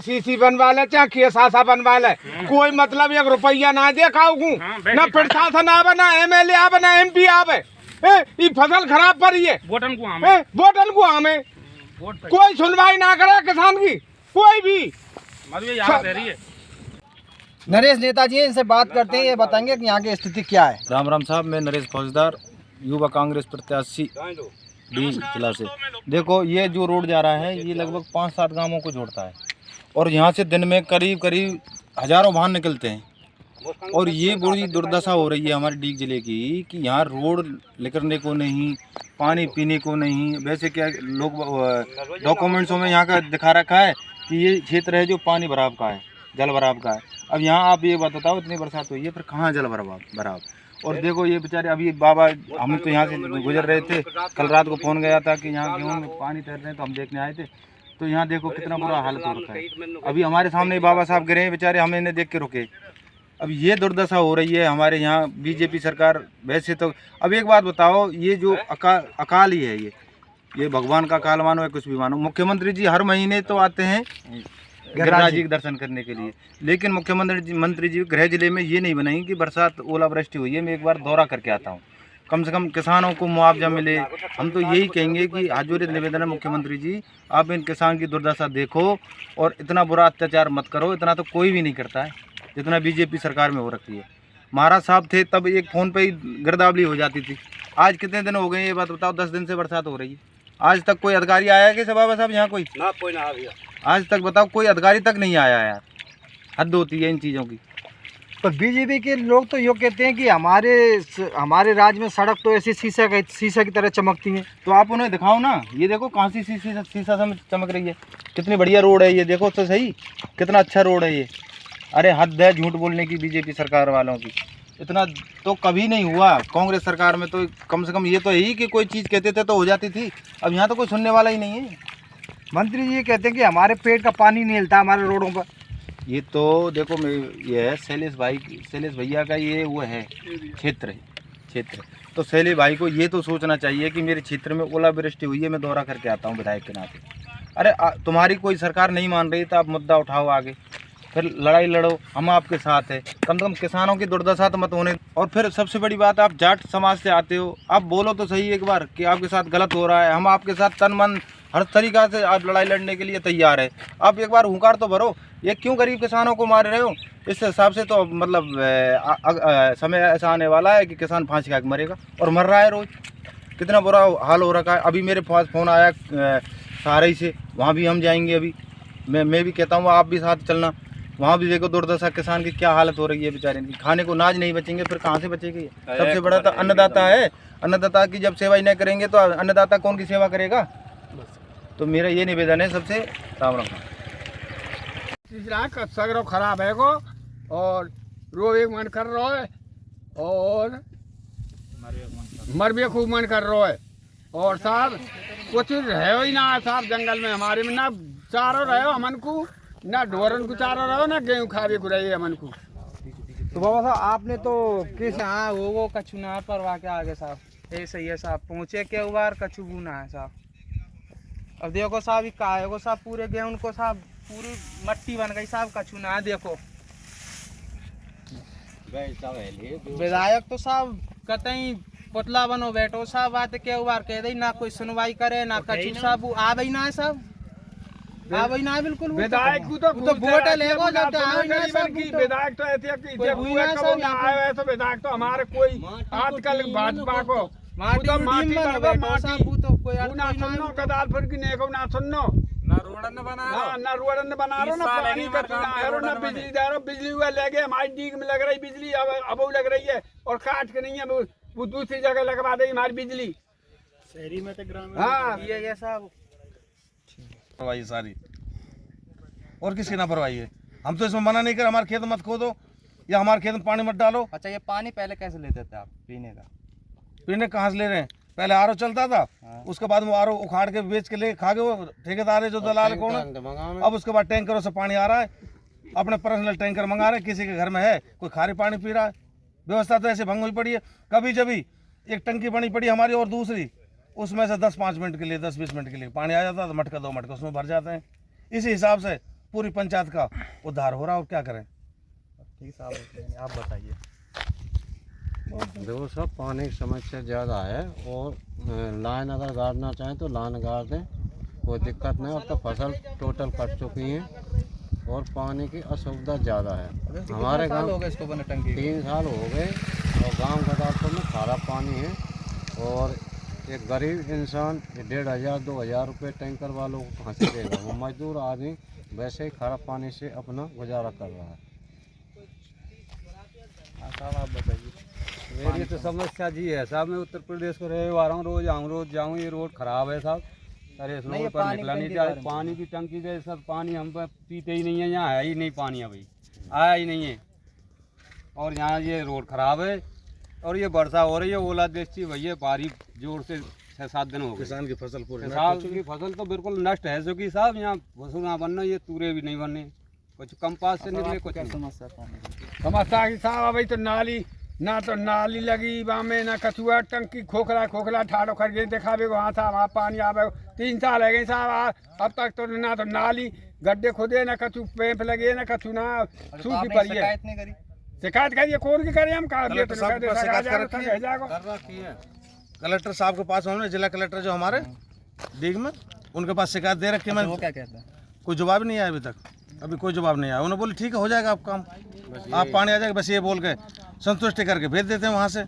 CC बनवा ले चाहे केसासा बनवा ले, कोई मतलब 1 रुपया ना दे खाऊं ना प्रशासन आवे ना MLA आवे ना MP आवे। ये फसल खराब पड़ी है, वोटन को हमें कोई सुनवाई ना करे किसान की कोई भी। नरेश नेताजी इनसे बात करते हैं, ये बताएंगे कि यहाँ की स्थिति क्या है। राम राम साहब, मैं नरेश फौजदार, युवा कांग्रेस प्रत्याशी डी जिला से। देखो, ये जो रोड जा रहा है ये लगभग 5-7 गांवों को जोड़ता है और यहाँ से दिन में करीब हजारों वाहन निकलते हैं। और ये बड़ी दुर्दशा हो रही है हमारे डीग जिले की कि यहाँ रोड निकलने को नहीं, पानी पीने को नहीं। वैसे क्या लोग डॉक्यूमेंट्सों में यहाँ का दिखा रखा है कि ये क्षेत्र है जो पानी भराव का है, जल भराव का है। अब यहाँ आप ये बात बताओ, इतनी बरसात हुई है फिर कहाँ जल भराव। और देखो ये बेचारे, अभी बाबा हम तो यहाँ से गुजर रहे थे, कल रात को फ़ोन गया था कि यहाँ गेहूँ में पानी तैर रहे हैं तो हम देखने आए थे। तो यहाँ देखो कितना बुरा हालत हो रखा है। अभी हमारे सामने बाबा साहब गिरे हैं बेचारे, हम इन्हें देख के रुके। अब ये दुर्दशा हो रही है हमारे यहाँ बीजेपी सरकार। वैसे तो अब एक बात बताओ, ये जो अकाल ही है, ये भगवान का अकाल मानो या कुछ भी मानो। मुख्यमंत्री जी हर महीने तो आते हैं गिरिराज जी के दर्शन करने के लिए, लेकिन मंत्री जी गृह जिले में ये नहीं बनाई कि बरसात ओलावृष्टि हुई है, मैं एक बार दौरा करके आता हूँ, कम से कम किसानों को मुआवजा मिले। हम तो यही कहेंगे कि हाथ निवेदन है मुख्यमंत्री जी, आप इन किसान की दुर्दशा देखो और इतना बुरा अत्याचार मत करो। इतना तो कोई भी नहीं करता है जितना बीजेपी सरकार में हो रखी है। महाराज साहब थे तब एक फ़ोन पे ही गिरदावली हो जाती थी। आज कितने दिन हो गए ये बात बताओ? 10 दिन से बरसात हो रही है, आज तक कोई अधिकारी आया है कि बाबा साहब यहाँ कोई ना आया? आज तक बताओ, कोई अधिकारी तक नहीं आया यार। हद होती है इन चीज़ों की। तो बीजेपी के लोग तो ये कहते हैं कि हमारे राज्य में सड़क तो ऐसी शीशा की तरह चमकती है। तो आप उन्हें दिखाओ ना, ये देखो कहाँ सी शीशा चमक रही है, कितनी बढ़िया रोड है ये, देखो तो सही कितना अच्छा रोड है ये। अरे हद है झूठ बोलने की बीजेपी सरकार वालों की। इतना तो कभी नहीं हुआ कांग्रेस सरकार में। तो कम से कम ये तो है कि कोई चीज़ कहते थे तो हो जाती थी। अब यहाँ तो कोई सुनने वाला ही नहीं है। मंत्री जी ये कहते हैं कि हमारे पेट का पानी नहीं हिलता हमारे रोडों पर। ये तो देखो, मैं ये है शैलेश भैया का ये वो है क्षेत्र। तो शैलेश भाई को ये तो सोचना चाहिए कि मेरे क्षेत्र में ओलावृष्टि हुई है, मैं दौरा करके आता हूँ विधायक के नाते। अरे तुम्हारी कोई सरकार नहीं मान रही तो आप मुद्दा उठाओ आगे, फिर लड़ाई लड़ो, हम आपके साथ है। कम से कम किसानों की दुर्दशा तो मत होने। और फिर सबसे बड़ी बात, आप जाट समाज से आते हो, आप बोलो तो सही एक बार कि आपके साथ गलत हो रहा है। हम आपके साथ तन मन हर तरीक़ा से आप लड़ाई लड़ने के लिए तैयार है। आप एक बार हुंकार तो भरो, ये क्यों गरीब किसानों को मार रहे हो? इस हिसाब से तो मतलब समय ऐसा आने वाला है कि किसान फांसी खा के मरेगा, और मर रहा है रोज़। कितना बुरा हाल हो रखा है। अभी मेरे पास फ़ोन आया सहारई से, वहाँ भी हम जाएंगे। अभी मैं भी कहता हूँ आप भी साथ चलना। वहाँ भी देखो दुर्दशा किसान की क्या हालत हो रही है बेचारे की। खाने को नाज नहीं बचेंगे फिर कहाँ से बचेगी? सबसे बड़ा तो अन्नदाता है। अन्नदाता की जब सेवा ही नहीं करेंगे तो अन्नदाता कौन की सेवा करेगा? तो मेरा ये निवेदन है सबसे। राम राम। सगरो खराब है को, और रो एक मन कर रहा है और मर भी खूब मन कर रहा है। और साहब कुछ रहो ही ना साहब, जंगल में हमारे में ना चारो रहो हमन को, ना ढोरन को चारो रहो, ना गेहूँ खावे को रही हमन को। तो बाबा साहब आपने तो किस हाँ वो कछु ना परवाह के आगे साहब ऐसे ही है साहब, पहुँचे के बार कछु गुना है साहब। अब देखो साहब ये का है साहब, पूरे गेहूं को साहब पूरी मट्टी बन गई साहब, कछु ना देखो। विधायक तो साहब कतई पुतला बनो बैठो साहब, बात के बार कह दी ना कोई सुनवाई करे ना कछु साहब। आ गई ना है साहब, आ गई ना है बिल्कुल। विधायक को तो वोट लेगो जब विधायक तो ऐसे तो विधायक तो हमारे कोई आजकल भाजपा को बिजली हुआ ले गए हमारी डीग में लग रही बिजली, अब लग रही है और काट के नहीं है, वो दूसरी जगह लगवा देगी हमारी बिजली शहरी में। तो ग्रामीण हाँ ये साहब परवाही सारी, और किसकी ना परवाही है? हम तो इसमें मना नहीं कर, हमारे खेत मत खोदो या हमारे खेत में पानी मत डालो। अच्छा ये पानी पहले कैसे लेते थे आप पीने का? पीने कहाँ से ले रहे हैं? पहले आरओ चलता था, उसके बाद वो आरओ उखाड़ के बेच के ले खा गए वो ठेकेदार है जो दलाल कौन है। अब उसके बाद टैंकरों से पानी आ रहा है, अपने पर्सनल टैंकर मंगा रहे हैं, किसी के घर में है कोई खारी पानी पी रहा है। व्यवस्था तो ऐसे भंग हुई पड़ी है। कभी जब एक टंकी बनी पड़ी हमारी और दूसरी, उसमें से 10-5 मिनट के लिए 10-20 मिनट के लिए पानी आ जाता है, तो मटका 2 मटका उसमें भर जाते हैं। इसी हिसाब से पूरी पंचायत का उद्धार हो रहा है। अब क्या करें? ठीक साहब, आप बताइए। देखो सब पानी की समस्या ज़्यादा है और लाइन अगर गाड़ना चाहें तो लाइन गाड़ दें, कोई दिक्कत नहीं। अब तो फसल टोटल कट चुकी है और पानी की असुविधा ज़्यादा है। हमारे गांव हो गए इसको बने टंकी 3 साल हो गए और गांव गदारपुर में खारा पानी है और एक गरीब इंसान 1500-2000 रुपये टैंकर वालों को कहाँ से देगा? वो मजदूर आदमी वैसे ही खारा पानी से अपना गुजारा कर रहा है। साहब आप बताइए। मेरी तो समस्या जी है साहब, मैं उत्तर प्रदेश को रहे आ रहा हूँ, रोज जाऊँ, ये रोड खराब है साहब। अरे इस रोड पर निकला नहीं जाए, पानी की टंकी दे सर, पानी हम पर पीते ही नहीं है, यहाँ है ही नहीं पानी, अभी आया ही नहीं है। और यहाँ ये रोड खराब है और ये वर्षा हो रही है, ओलावृष्टि हुई है भारी जोर से, 6-7 दिन हो गए। किसान की फसल पूरी साल की फसल तो बिल्कुल नष्ट है, क्योंकि साहब यहाँ वसूना बनना, ये तूरे भी नहीं बनने, कुछ कम पास से निकले, कुछ समस्या समस्या की साहब अभी तो नाली ना तो नाली लगी वहाँ में, ना कछुआ, टंकी खोखला ठाड़ो कर गए दिखावे वहाँ था, वहाँ पानी आवे 3 साल है गए साहब, अब तक तो ना तो नाली गड्ढे खुदे, ना कछु पैप लगे, ना कछु ना सूखी पड़ी है। शिकायत करिए, कौन की करें हम? कलेक्टर साहब के पास हमने, जिला कलेक्टर जो हमारे डीग में, उनके पास शिकायत दे रखी है। वो क्या कहते हैं? कोई जवाब नहीं आया अभी तक, अभी कोई जवाब नहीं आया। उन्होंने बोले ठीक है हो जाएगा आप काम, आप पानी आ जाएगा, बस ये बोल के संतुष्टि करके भेज देते हैं वहाँ से।